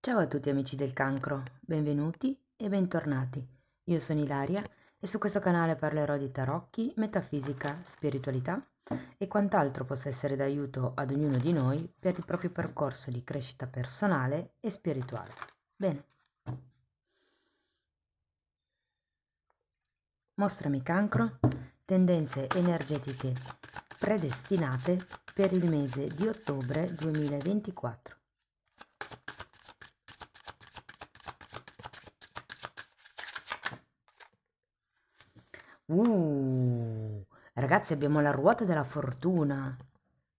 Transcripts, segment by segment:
Ciao a tutti amici del cancro, benvenuti e bentornati. Io sono Ilaria e su questo canale parlerò di tarocchi, metafisica, spiritualità e quant'altro possa essere d'aiuto ad ognuno di noi per il proprio percorso di crescita personale e spirituale. Bene, mostrami cancro, tendenze energetiche predestinate per il mese di ottobre 2024. Ragazzi, abbiamo la ruota della fortuna.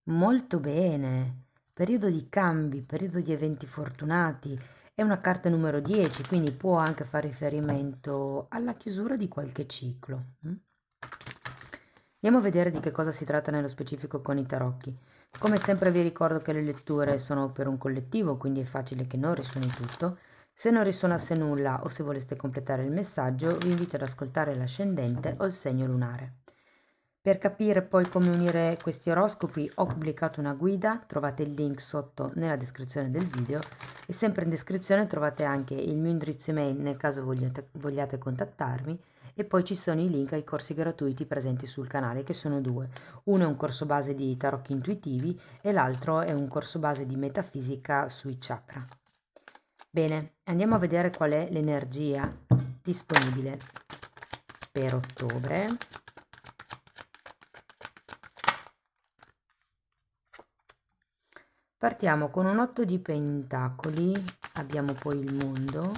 Molto bene. Periodo di cambi, periodo di eventi fortunati. È una carta numero 10, quindi può anche fare riferimento alla chiusura di qualche ciclo. Andiamo a vedere di che cosa si tratta nello specifico con i tarocchi. Come sempre vi ricordo che le letture sono per un collettivo, quindi è facile che non risuoni tutto. Se non risuonasse nulla o se voleste completare il messaggio, vi invito ad ascoltare l'ascendente o il segno lunare. Per capire poi come unire questi oroscopi ho pubblicato una guida, trovate il link sotto nella descrizione del video e sempre in descrizione trovate anche il mio indirizzo email nel caso vogliate contattarmi e poi ci sono i link ai corsi gratuiti presenti sul canale che sono due. Uno è un corso base di tarocchi intuitivi e l'altro è un corso base di metafisica sui chakra. Bene, andiamo a vedere qual è l'energia disponibile per ottobre. Partiamo con un 8 di pentacoli, abbiamo poi il mondo,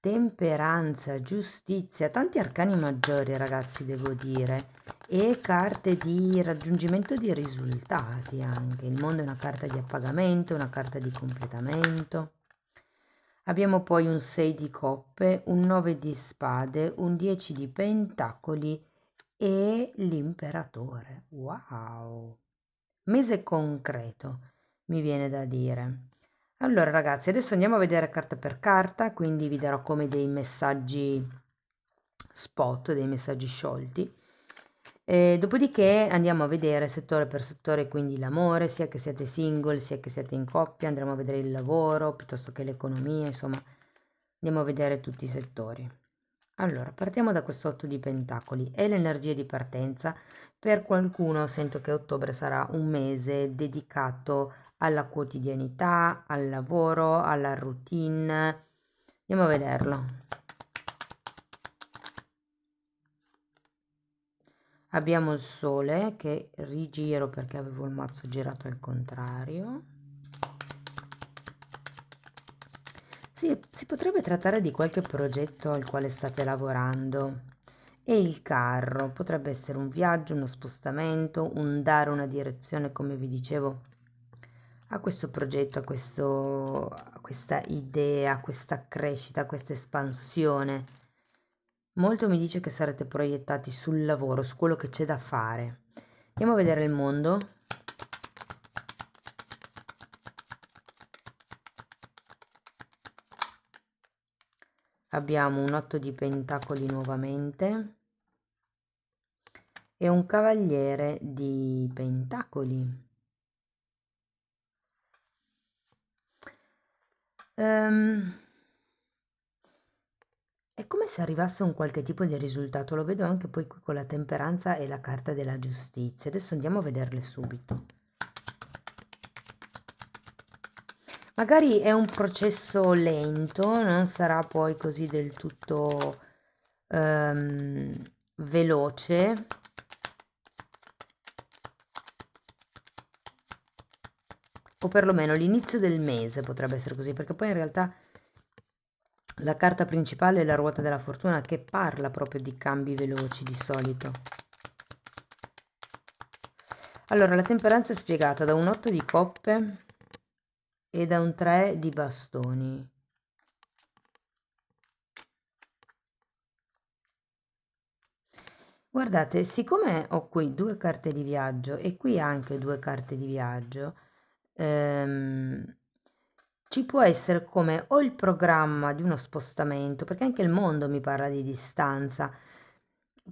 temperanza, giustizia, tanti arcani maggiori ragazzi devo dire, e carte di raggiungimento di risultati anche. Il mondo è una carta di appagamento, una carta di completamento. Abbiamo poi un 6 di coppe, un 9 di spade, un 10 di pentacoli e l'imperatore. Wow! Mese concreto, mi viene da dire. Allora ragazzi, adesso andiamo a vedere carta per carta, quindi vi darò come dei messaggi spot, dei messaggi sciolti. Dopodiché andiamo a vedere settore per settore, quindi l'amore, sia che siate single, sia che siate in coppia, andremo a vedere il lavoro piuttosto che l'economia, insomma, andiamo a vedere tutti i settori. Allora, partiamo da questo 8 di pentacoli, è l'energia di partenza. Per qualcuno sento che ottobre sarà un mese dedicato alla quotidianità, al lavoro, alla routine. Andiamo a vederlo. Abbiamo il sole che rigiro perché avevo il mazzo girato al contrario. Sì, si potrebbe trattare di qualche progetto al quale state lavorando. E il carro potrebbe essere un viaggio, uno spostamento, un dare una direzione, come vi dicevo, a questo progetto, a questa idea, a questa crescita, a questa espansione. Molto mi dice che sarete proiettati sul lavoro, su quello che c'è da fare. Andiamo a vedere il mondo. Abbiamo un 8 di pentacoli nuovamente e un cavaliere di pentacoli. È come se arrivasse un qualche tipo di risultato, lo vedo anche poi qui con la temperanza e la carta della giustizia. Adesso andiamo a vederle subito. Magari è un processo lento, non sarà poi così del tutto veloce. O perlomeno l'inizio del mese potrebbe essere così, perché poi in realtà la carta principale è la ruota della fortuna che parla proprio di cambi veloci di solito. Allora, la temperanza è spiegata da un 8 di coppe e da un 3 di bastoni. Guardate, siccome ho qui due carte di viaggio e qui anche due carte di viaggio, ehm, ci può essere come o il programma di uno spostamento, perché anche il mondo mi parla di distanza,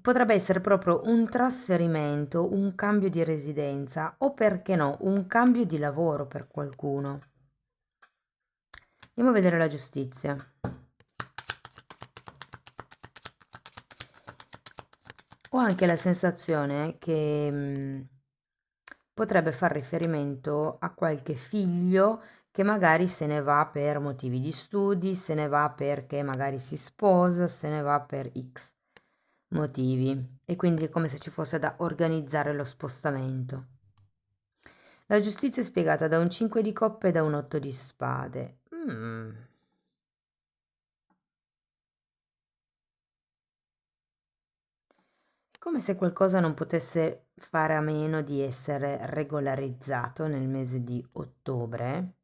potrebbe essere proprio un trasferimento, un cambio di residenza o perché no, un cambio di lavoro per qualcuno. Andiamo a vedere la giustizia. Ho anche la sensazione che potrebbe far riferimento a qualche figlio che magari se ne va per motivi di studi, se ne va perché magari si sposa, se ne va per X motivi e quindi è come se ci fosse da organizzare lo spostamento. La giustizia è spiegata da un 5 di coppe e da un 8 di spade. Come se qualcosa non potesse fare a meno di essere regolarizzato nel mese di ottobre.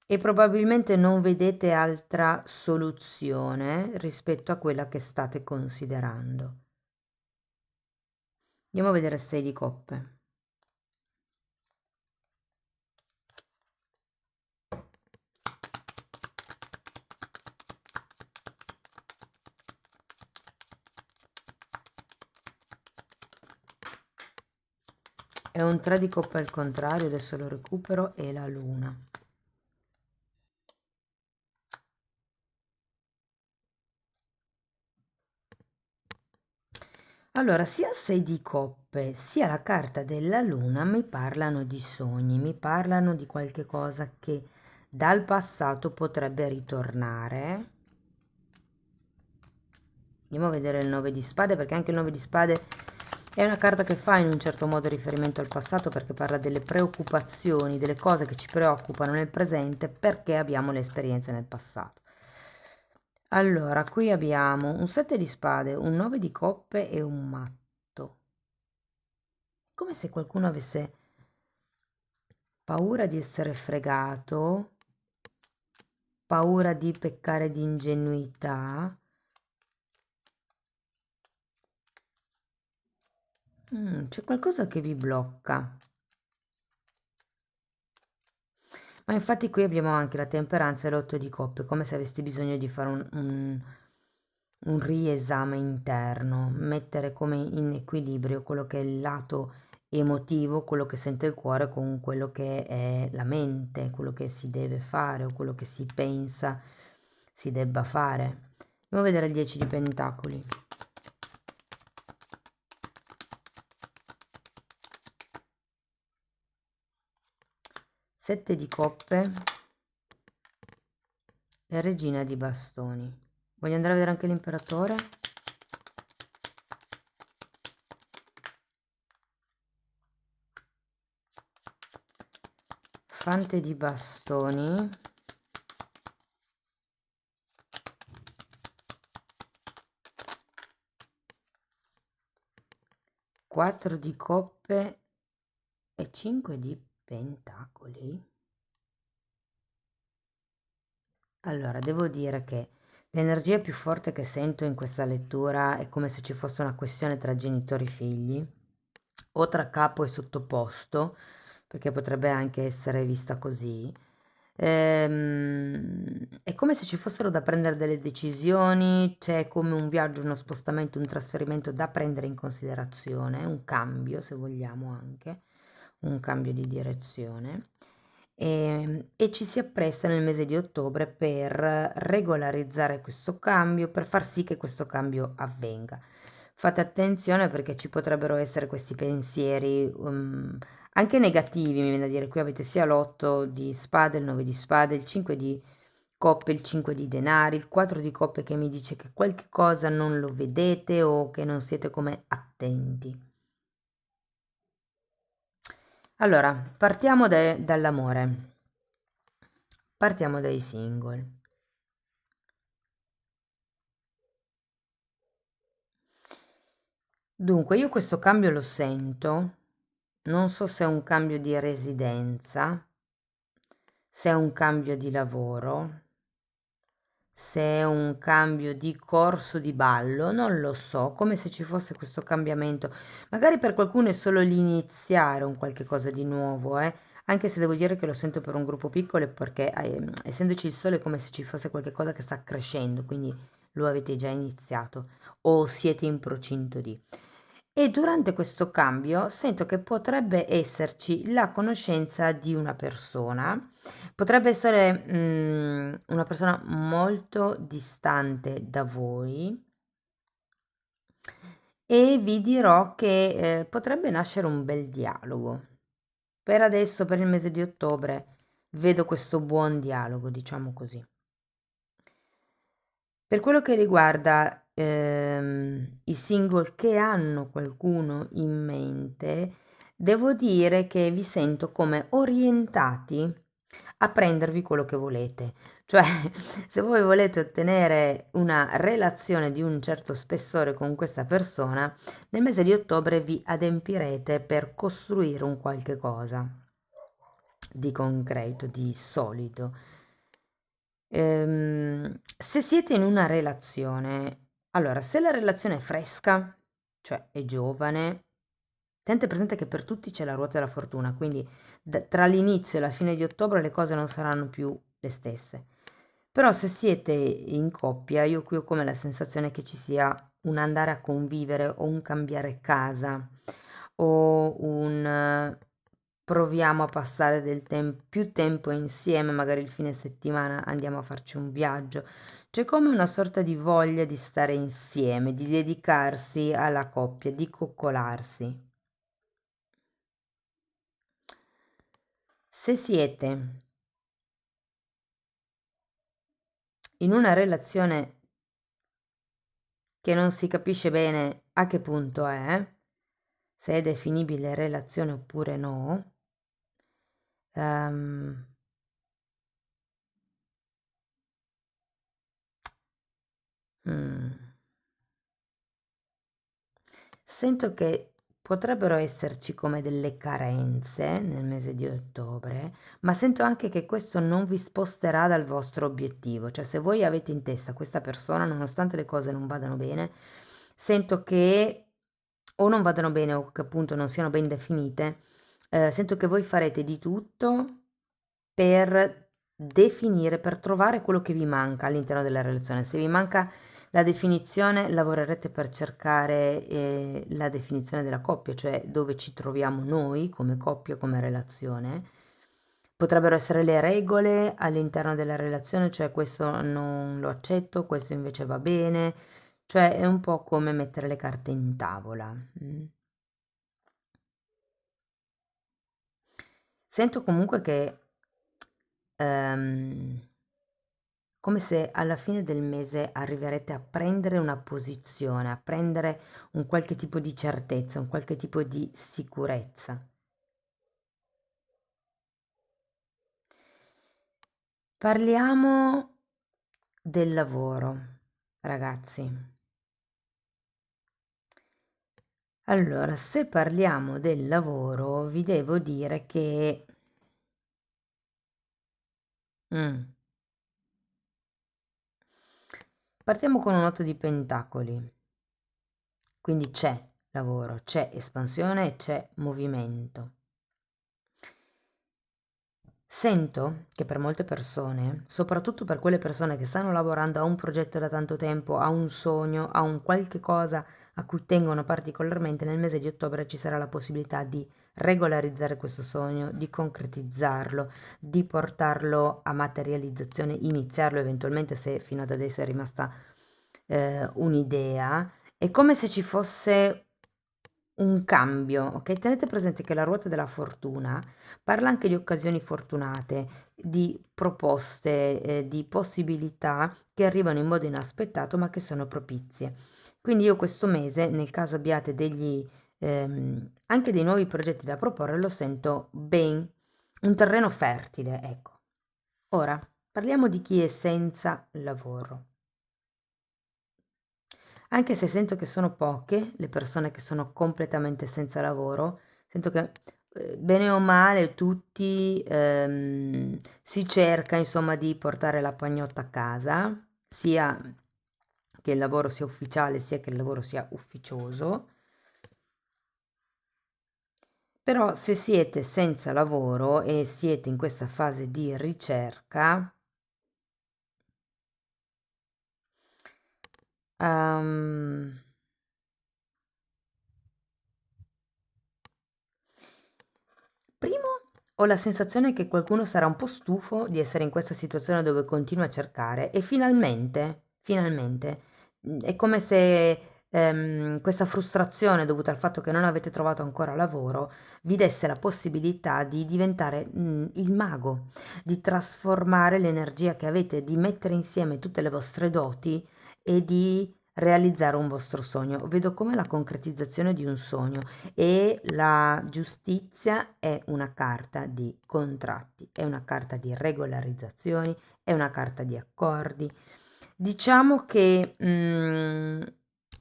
E probabilmente non vedete altra soluzione rispetto a quella che state considerando. Andiamo a vedere 6 di coppe. È un 3 di coppe al contrario, adesso lo recupero, e la luna. Allora, sia 6 di coppe sia la carta della luna mi parlano di sogni, mi parlano di qualche cosa che dal passato potrebbe ritornare. Andiamo a vedere il 9 di spade, perché anche il 9 di spade è una carta che fa in un certo modo riferimento al passato, perché parla delle preoccupazioni, delle cose che ci preoccupano nel presente perché abbiamo le esperienze nel passato. Allora, qui abbiamo un 7 di spade, un 9 di coppe e un matto. Come se qualcuno avesse paura di essere fregato, paura di peccare di ingenuità. C'è qualcosa che vi blocca. Ma infatti qui abbiamo anche la temperanza e l'otto di coppe, come se aveste bisogno di fare un riesame interno, mettere come in equilibrio quello che è il lato emotivo, quello che sente il cuore con quello che è la mente, quello che si deve fare o quello che si pensa si debba fare. Andiamo a vedere il 10 di pentacoli. Sette di coppe e regina di bastoni. Voglio andare a vedere anche l'imperatore. Fante di bastoni. Quattro di coppe e 5 di pentacoli. Allora, devo dire che l'energia più forte che sento in questa lettura è come se ci fosse una questione tra genitori e figli, o tra capo e sottoposto, perché potrebbe anche essere vista così. È come se ci fossero da prendere delle decisioni, c'è come un viaggio, uno spostamento, un trasferimento da prendere in considerazione, un cambio, se vogliamo anche, un cambio di direzione. E ci si appresta nel mese di ottobre per regolarizzare questo cambio, per far sì che questo cambio avvenga. Fate attenzione perché ci potrebbero essere questi pensieri anche negativi, mi viene da dire. Qui avete sia l'8 di spade, il 9 di spade, il 5 di coppe, il 5 di denari, il 4 di coppe che mi dice che qualche cosa non lo vedete o che non siete come attenti. Allora, partiamo dall'amore. Partiamo dai single. Dunque, io questo cambio lo sento, non so se è un cambio di residenza, se è un cambio di lavoro, se è un cambio di corso di ballo, non lo so, come se ci fosse questo cambiamento. Magari per qualcuno è solo l'iniziare un qualche cosa di nuovo, anche se devo dire che lo sento per un gruppo piccolo perché essendoci il sole è come se ci fosse qualche cosa che sta crescendo, quindi lo avete già iniziato o siete in procinto di. E durante questo cambio sento che potrebbe esserci la conoscenza di una persona. Potrebbe essere una persona molto distante da voi e vi dirò che potrebbe nascere un bel dialogo. Per adesso, per il mese di ottobre, vedo questo buon dialogo, diciamo così. Per quello che riguarda i single che hanno qualcuno in mente, devo dire che vi sento come orientati a prendervi quello che volete. Cioè, se voi volete ottenere una relazione di un certo spessore con questa persona, nel mese di ottobre vi adempirete per costruire un qualche cosa di concreto, di solido. Se siete in una relazione, allora, se la relazione è fresca, cioè è giovane, tenete presente che per tutti c'è la ruota della fortuna, quindi tra l'inizio e la fine di ottobre le cose non saranno più le stesse. Però se siete in coppia, io qui ho come la sensazione che ci sia un andare a convivere o un cambiare casa o un proviamo a passare più tempo insieme, magari il fine settimana andiamo a farci un viaggio. C'è come una sorta di voglia di stare insieme, di dedicarsi alla coppia, di coccolarsi. Se siete in una relazione che non si capisce bene a che punto è, se è definibile relazione oppure no, ehm, mm, sento che potrebbero esserci come delle carenze nel mese di ottobre, ma sento anche che questo non vi sposterà dal vostro obiettivo. Cioè, se voi avete in testa questa persona, nonostante le cose non vadano bene, sento che o non vadano bene o che appunto non siano ben definite, sento che voi farete di tutto per definire, per trovare quello che vi manca all'interno della relazione. Se vi manca la definizione, lavorerete per cercare la definizione della coppia, cioè dove ci troviamo noi come coppia, come relazione. Potrebbero essere le regole all'interno della relazione, cioè questo non lo accetto, questo invece va bene, cioè è un po' come mettere le carte in tavola. Sento comunque che ehm, come se alla fine del mese arriverete a prendere una posizione, a prendere un qualche tipo di certezza, un qualche tipo di sicurezza. Parliamo del lavoro, ragazzi. Allora, se parliamo del lavoro, vi devo dire che mm, partiamo con un 8 di pentacoli. Quindi c'è lavoro, c'è espansione e c'è movimento. Sento che per molte persone, soprattutto per quelle persone che stanno lavorando a un progetto da tanto tempo, a un sogno, a un qualche cosa a cui tengono particolarmente, nel mese di ottobre ci sarà la possibilità di regolarizzare questo sogno, di concretizzarlo, di portarlo a materializzazione, iniziarlo eventualmente se fino ad adesso è rimasta un'idea. È come se ci fosse un cambio, ok? Tenete presente che la ruota della fortuna parla anche di occasioni fortunate, di proposte, di possibilità che arrivano in modo inaspettato ma che sono propizie. Quindi io questo mese, nel caso abbiate anche dei nuovi progetti da proporre, lo sento ben un terreno fertile, ecco. Ora, parliamo di chi è senza lavoro. Anche se sento che sono poche le persone che sono completamente senza lavoro, sento che bene o male tutti si cerca insomma di portare la pagnotta a casa, sia che il lavoro sia ufficiale sia che il lavoro sia ufficioso. Però se siete senza lavoro e siete in questa fase di ricerca, ehm, primo, ho la sensazione che qualcuno sarà un po' stufo di essere in questa situazione dove continua a cercare e finalmente, è come se questa frustrazione dovuta al fatto che non avete trovato ancora lavoro vi desse la possibilità di diventare il mago, di trasformare l'energia che avete, di mettere insieme tutte le vostre doti e di realizzare un vostro sogno. Vedo come la concretizzazione di un sogno. E la giustizia è una carta di contratti, è una carta di regolarizzazioni, è una carta di accordi. Diciamo che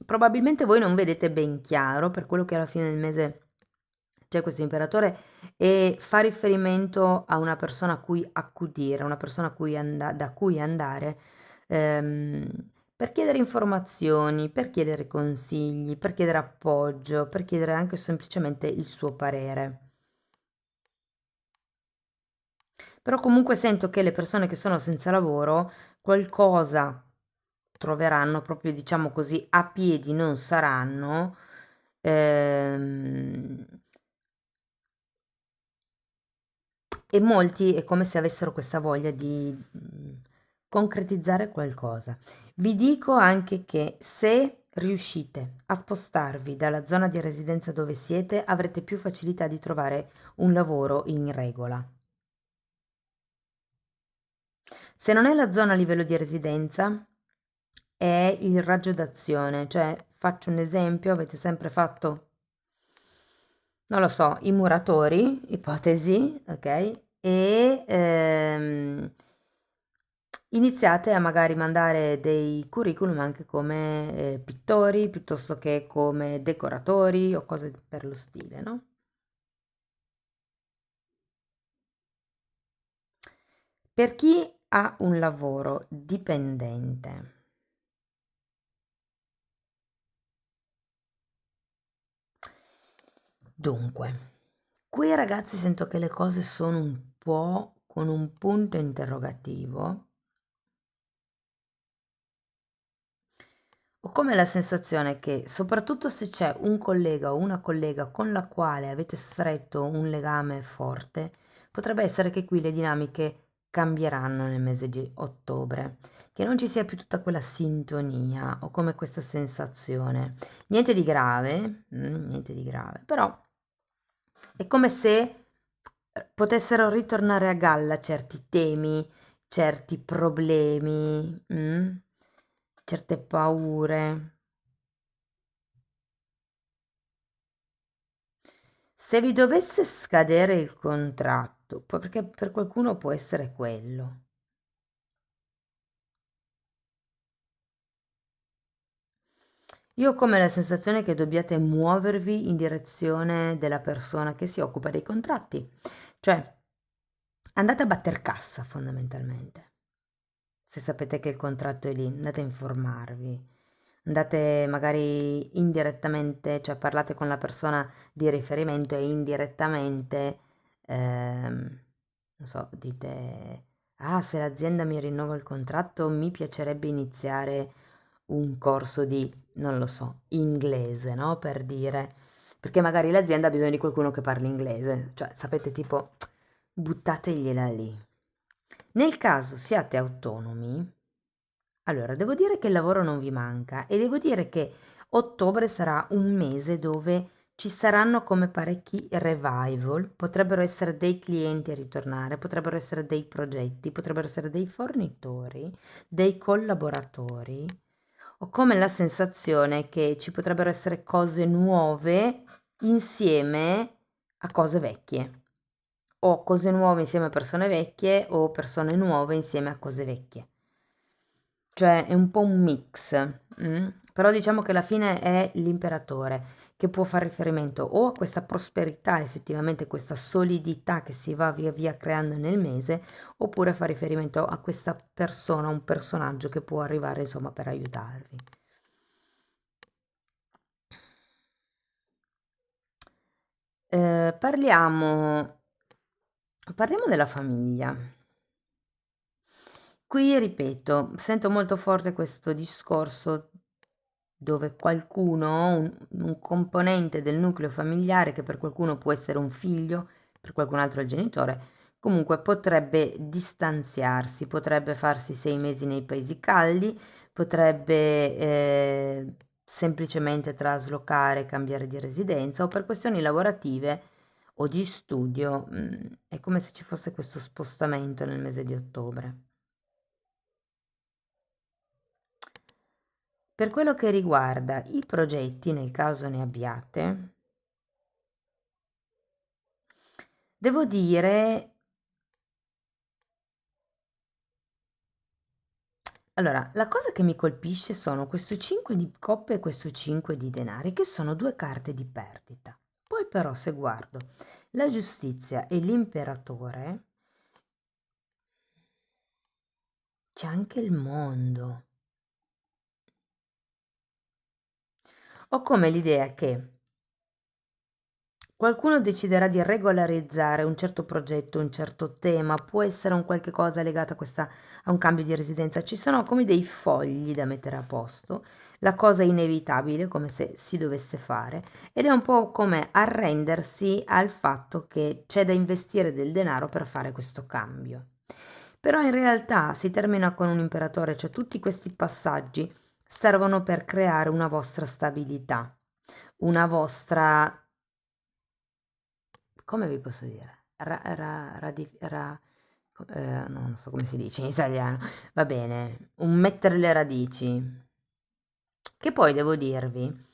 probabilmente voi non vedete ben chiaro per quello che alla fine del mese c'è questo imperatore e fa riferimento a una persona a cui accudire, a una persona a cui da cui andare ehm, per chiedere informazioni, per chiedere consigli, per chiedere appoggio, per chiedere anche semplicemente il suo parere. Però comunque sento che le persone che sono senza lavoro qualcosa troveranno, proprio diciamo così, a piedi non saranno. ehm, E molti è come se avessero questa voglia di concretizzare qualcosa. Vi dico anche che se riuscite a spostarvi dalla zona di residenza dove siete, avrete più facilità di trovare un lavoro in regola. Se non è la zona a livello di residenza, è il raggio d'azione, cioè faccio un esempio, avete sempre fatto, non lo so, i muratori, ipotesi, ok? E iniziate a magari mandare dei curriculum anche come pittori piuttosto che come decoratori o cose per lo stile, no? Per chi ha un lavoro dipendente, dunque, qui ragazzi sento che le cose sono un po' con un punto interrogativo. Ho come la sensazione che, soprattutto se c'è un collega o una collega con la quale avete stretto un legame forte, potrebbe essere che qui le dinamiche cambieranno nel mese di ottobre, che non ci sia più tutta quella sintonia o come questa sensazione. Niente di grave, niente di grave, però è come se potessero ritornare a galla certi temi, certi problemi, certe paure. Se vi dovesse scadere il contratto, perché per qualcuno può essere quello. Io ho come la sensazione che dobbiate muovervi in direzione della persona che si occupa dei contratti, cioè andate a batter cassa fondamentalmente. Se sapete che il contratto è lì, andate a informarvi, andate magari indirettamente, cioè parlate con la persona di riferimento e indirettamente, non so, dite, ah, se l'azienda mi rinnova il contratto, mi piacerebbe iniziare un corso di, non lo so, inglese, no? Per dire, perché magari l'azienda ha bisogno di qualcuno che parli inglese, cioè sapete tipo, buttategliela lì. Nel caso siate autonomi, allora devo dire che il lavoro non vi manca e devo dire che ottobre sarà un mese dove ci saranno come parecchi revival, potrebbero essere dei clienti a ritornare, potrebbero essere dei progetti, potrebbero essere dei fornitori, dei collaboratori. Ho come la sensazione che ci potrebbero essere cose nuove insieme a cose vecchie, o cose nuove insieme a persone vecchie, o persone nuove insieme a cose vecchie. Cioè è un po' un mix. Però diciamo che la fine è l'imperatore, che può fare riferimento o a questa prosperità, effettivamente questa solidità che si va via via creando nel mese, oppure fa riferimento a questa persona, un personaggio che può arrivare insomma per aiutarvi. Parliamo della famiglia. Qui ripeto, sento molto forte questo discorso dove qualcuno, un componente del nucleo familiare, che per qualcuno può essere un figlio, per qualcun altro il genitore, comunque potrebbe distanziarsi, potrebbe farsi 6 mesi nei paesi caldi, potrebbe semplicemente traslocare, cambiare di residenza o per questioni lavorative o di studio, è come se ci fosse questo spostamento nel mese di ottobre. Per quello che riguarda i progetti, nel caso ne abbiate, devo dire, allora, la cosa che mi colpisce sono questo 5 di coppe e questo 5 di denari, che sono due carte di perdita. Poi però se guardo la giustizia e l'imperatore, c'è anche il mondo. Ho come l'idea che qualcuno deciderà di regolarizzare un certo progetto, un certo tema, può essere un qualche cosa legato a un cambio di residenza. Ci sono come dei fogli da mettere a posto, la cosa è inevitabile, come se si dovesse fare, ed è un po' come arrendersi al fatto che c'è da investire del denaro per fare questo cambio. Però in realtà si termina con un imperatore, cioè tutti questi passaggi servono per creare una vostra stabilità, una vostra, come vi posso dire? No, non so come si dice in italiano. Va bene, un mettere le radici. Che poi devo dirvi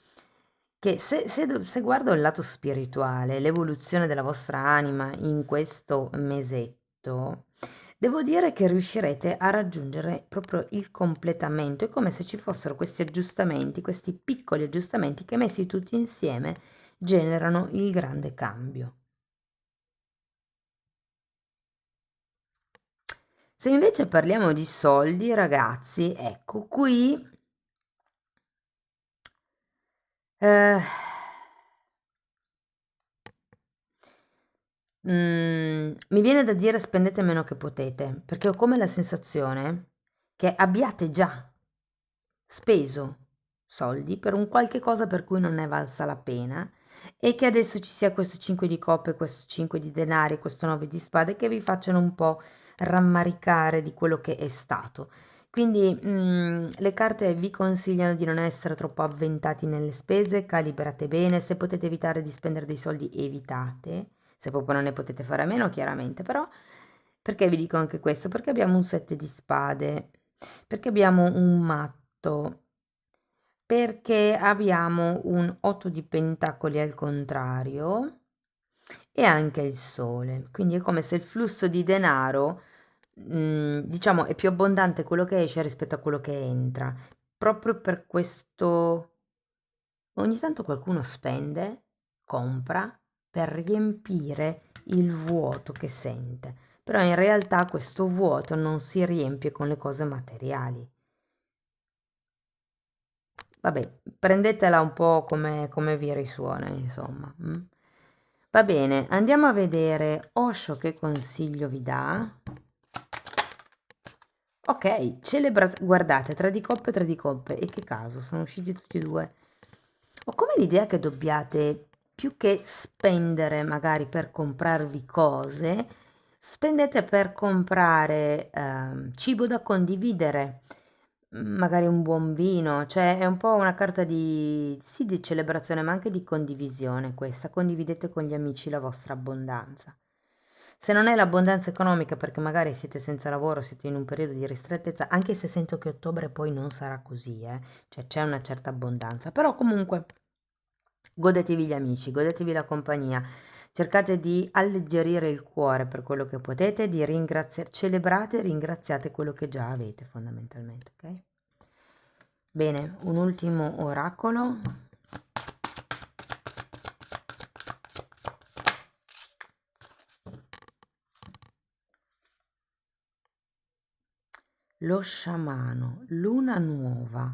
che se guardo il lato spirituale, l'evoluzione della vostra anima in questo mesetto, devo dire che riuscirete a raggiungere proprio il completamento. È come se ci fossero questi aggiustamenti, questi piccoli aggiustamenti che messi tutti insieme generano il grande cambio. Se invece parliamo di soldi, ragazzi, ecco qui eh, mi viene da dire spendete meno che potete, perché ho come la sensazione che abbiate già speso soldi per un qualche cosa per cui non ne è valsa la pena e che adesso ci sia questo 5 di coppe, questo 5 di denari, questo 9 di spade che vi facciano un po' rammaricare di quello che è stato. Quindi le carte vi consigliano di non essere troppo avventati nelle spese, calibrate bene, se potete evitare di spendere dei soldi evitate, se proprio non ne potete fare a meno chiaramente, però perché vi dico anche questo? Perché abbiamo un 7 di spade, perché abbiamo un matto, perché abbiamo un 8 di pentacoli al contrario e anche il sole. Quindi è come se il flusso di denaro, diciamo, è più abbondante quello che esce rispetto a quello che entra. Proprio per questo ogni tanto qualcuno spende, compra per riempire il vuoto che sente. Però in realtà questo vuoto non si riempie con le cose materiali. Vabbè, prendetela un po' come vi risuona, insomma. Va bene, andiamo a vedere Osho che consiglio vi dà. Ok, guardate, tra di coppe, e che caso, sono usciti tutti e due. Ho come l'idea che dobbiate, più che spendere magari per comprarvi cose, spendete per comprare cibo da condividere, magari un buon vino, cioè è un po' una carta di, sì, di celebrazione, ma anche di condivisione questa. Condividete con gli amici la vostra abbondanza. Se non è l'abbondanza economica, perché magari siete senza lavoro, siete in un periodo di ristrettezza, anche se sento che ottobre poi non sarà così, cioè c'è una certa abbondanza, però comunque godetevi gli amici, godetevi la compagnia, cercate di alleggerire il cuore per quello che potete, di ringraziare, celebrate e ringraziate quello che già avete fondamentalmente, ok? Bene, un ultimo oracolo. Lo sciamano, luna nuova.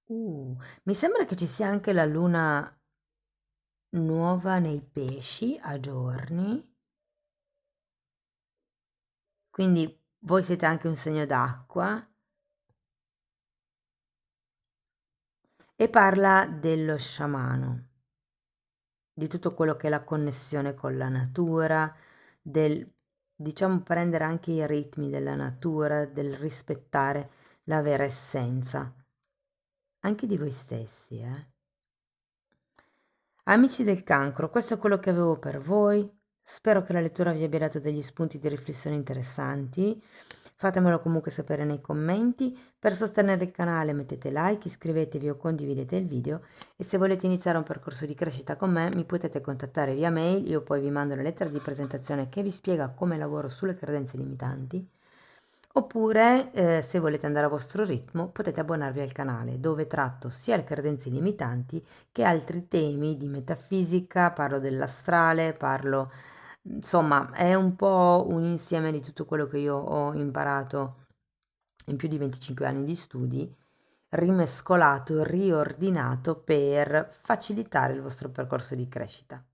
Mi sembra che ci sia anche la luna nuova nei pesci a giorni, quindi voi siete anche un segno d'acqua, e parla dello sciamano, di tutto quello che è la connessione con la natura, del, diciamo, prendere anche i ritmi della natura, del rispettare la vera essenza, anche di voi stessi, eh. Amici del cancro, questo è quello che avevo per voi. Spero che la lettura vi abbia dato degli spunti di riflessione interessanti. Fatemelo comunque sapere nei commenti. Per sostenere il canale mettete like, iscrivetevi o condividete il video e se volete iniziare un percorso di crescita con me mi potete contattare via mail, io poi vi mando una lettera di presentazione che vi spiega come lavoro sulle credenze limitanti. Oppure, se volete andare a vostro ritmo, potete abbonarvi al canale dove tratto sia le credenze limitanti che altri temi di metafisica, parlo dell'astrale, parlo, insomma, è un po' un insieme di tutto quello che io ho imparato in più di 25 anni di studi, rimescolato, riordinato per facilitare il vostro percorso di crescita.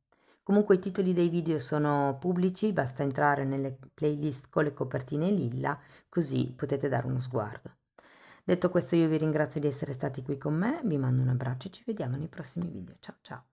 Comunque i titoli dei video sono pubblici, basta entrare nelle playlist con le copertine lilla, così potete dare uno sguardo. Detto questo io vi ringrazio di essere stati qui con me, vi mando un abbraccio e ci vediamo nei prossimi video. Ciao ciao!